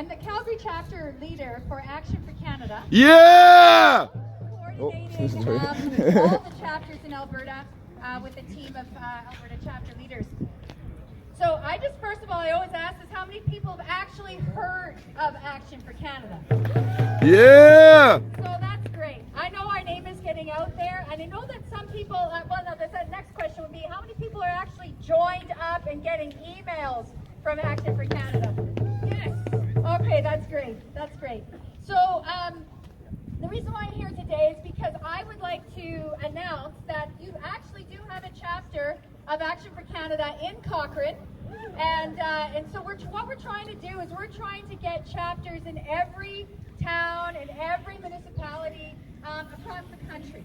I'm the Calgary chapter leader for Action for Canada. Yeah! Coordinating all the chapters in Alberta with a team of Alberta chapter leaders. So I just, first of all, I always ask is how many people have actually heard of Action for Canada? Yeah! So that's great. I know our name is getting out there, and I know that some people, the next question would be, how many people are actually joined up and getting emails from Action for Canada? Yes. Okay, that's great. That's great. So the reason why I'm here today is because I would like to announce that you actually do have a chapter of Action for Canada in Cochrane. And so what we're trying to do is we're trying to get chapters in every town and every municipality across the country.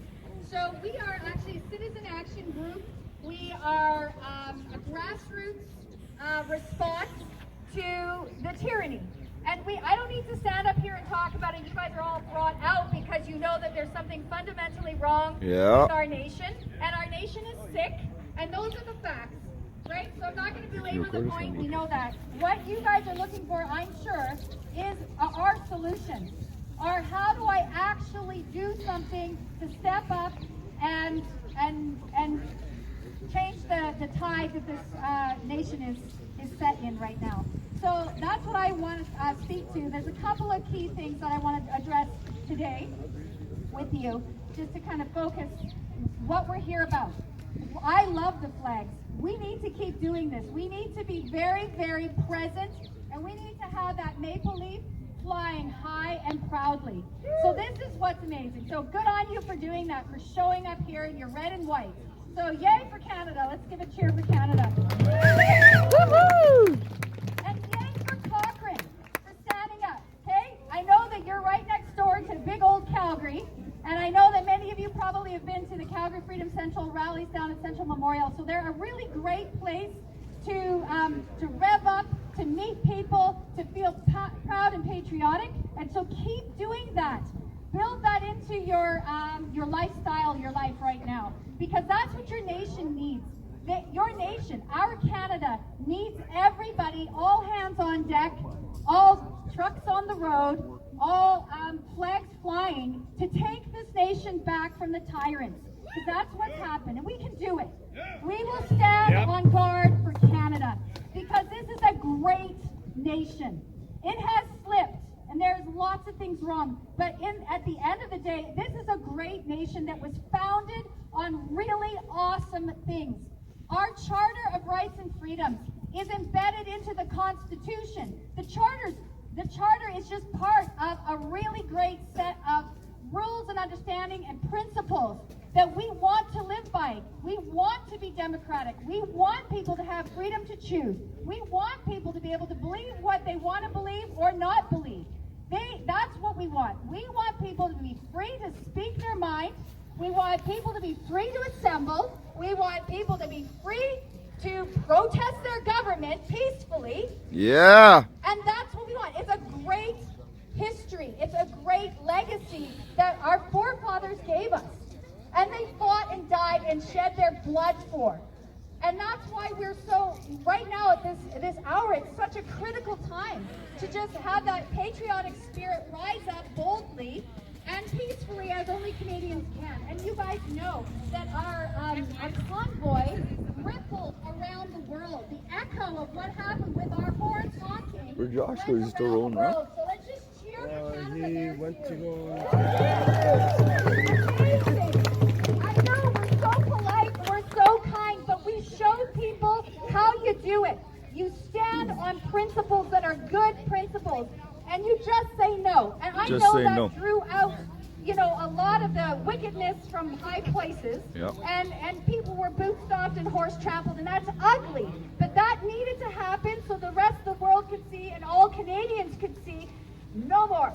So we are actually a citizen action group. We are a grassroots response to the tyranny. And I don't need to stand up here and talk about it. You guys are all brought out because you know that there's something fundamentally wrong with our nation. And our nation is sick. And those are the facts. Right? So I'm not going to belabor the point. We know that. What you guys are looking for, I'm sure, is our solution. Or how do I actually do something to step up and change the tide that this nation is set in right now. So that's what I want to speak to. There's a couple of key things that I want to address today with you, just to kind of focus what we're here about. I love the flags. We need to keep doing this. We need to be very, very present, and we need to have that maple leaf flying high and proudly. So this is what's amazing. So good on you for doing that, for showing up here in your red and white. So yay for Canada. Let's give a cheer for Canada. Woo-hoo! And yay for Cochrane for standing up. Okay? I know that you're right next door to big old Calgary. And I know that many of you probably have been to the Calgary Freedom Central rallies down at Central Memorial. So they're a really great place to rev up, to meet people, to feel proud and patriotic. And so keep doing that. Build that into your lifestyle, your life right now. Because that's what your nation needs. Your nation, our Canada, needs everybody, all hands on deck, all trucks on the road, all flags flying, to take this nation back from the tyrants. Because that's what's happened, and we can do it. We will stand on guard for Canada, because this is a great nation. It has slipped, and there's lots of things wrong, but at the end of the day, this is a great nation that was founded on really awesome things. Our Charter of Rights and Freedoms is embedded into the Constitution. The Charter is just part of a really great set of rules and understanding and principles that we want to live by. We want to be democratic. We want people to have freedom to choose. We want people to be able to believe what they want to believe or not believe. That's what we want. We want people to be free to speak their mind. We want people to be free to assemble. We want people to be free to protest their government peacefully. Yeah. And that's what we want. It's a great history. It's a great legacy that our forefathers gave us. And they fought and died and shed their blood for. And that's why we're so, right now at this hour, it's such a critical time to just have that patriotic spirit rise up boldly and peacefully as only Canadians can. And you guys know that our convoy rippled around the world. The echo of what happened with our horns honking. Where Joshua is still rolling around. So let's just cheer for Canada. He went to go. I know, we're so polite, we're so kind, but we show people how you do it. You stand on principles that are good principles, and you just say no. And I know that throughout, a lot of the wickedness from high places, and people were boot stomped and horse trampled, and that's ugly. But that needed to happen so the rest of the world could see, and all Canadians could see, no more.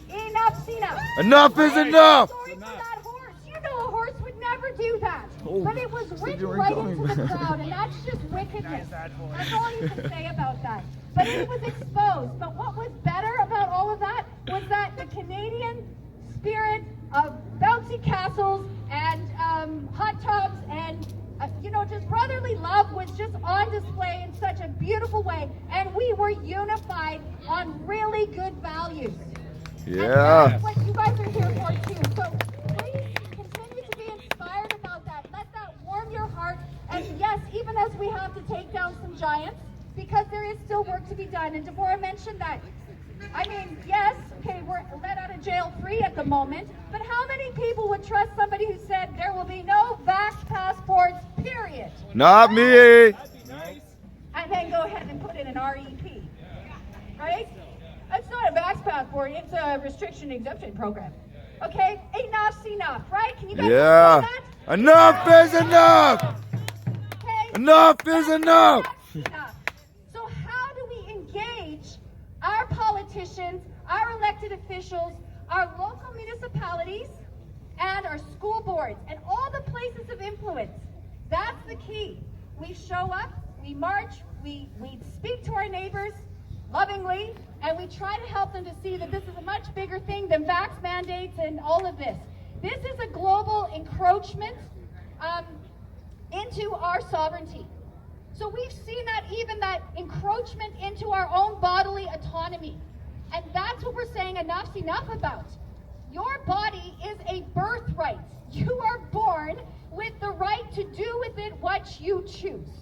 Enough's enough. Enough is enough. Sorry for that horse. A horse would never do that. Oh, but it was written right into the crowd, and that's just wickedness. That's all you can say about that. But it was exposed. But what was better about all of that was that the Canadian spirit of bouncy castles and hot tubs and just brotherly love was just on display in such a beautiful way. And we were unified on really really good values. Yeah. And that's what you guys are here for too. So please continue to be inspired about that. Let that warm your heart. And yes, even as we have to take down some giants, because there is still work to be done. And Deborah mentioned that. I mean, yes, okay, we're let out of jail free at the moment, but how many people would trust somebody who said there will be no vax passports, period? Not me. And then go ahead and put in an REP, right? It's not a vax passport, it's a restriction exemption program. Okay, enough's enough, right? Can you guys Yeah. understand that? Enough is enough. Okay? Enough is enough. That's enough. So how do we engage our politicians, our elected officials, our local municipalities, and our school boards, and all the places of influence? That's the key. We show up, we march, we speak to our neighbors lovingly, and we try to help them to see that this is a much bigger thing than vax mandates and all of this. This is a global encroachment into our sovereignty. So we've seen that, even that encroachment into our own bodily autonomy. And that's what we're saying enough's enough about. Your body is a birthright. You are born with the right to do with it what you choose.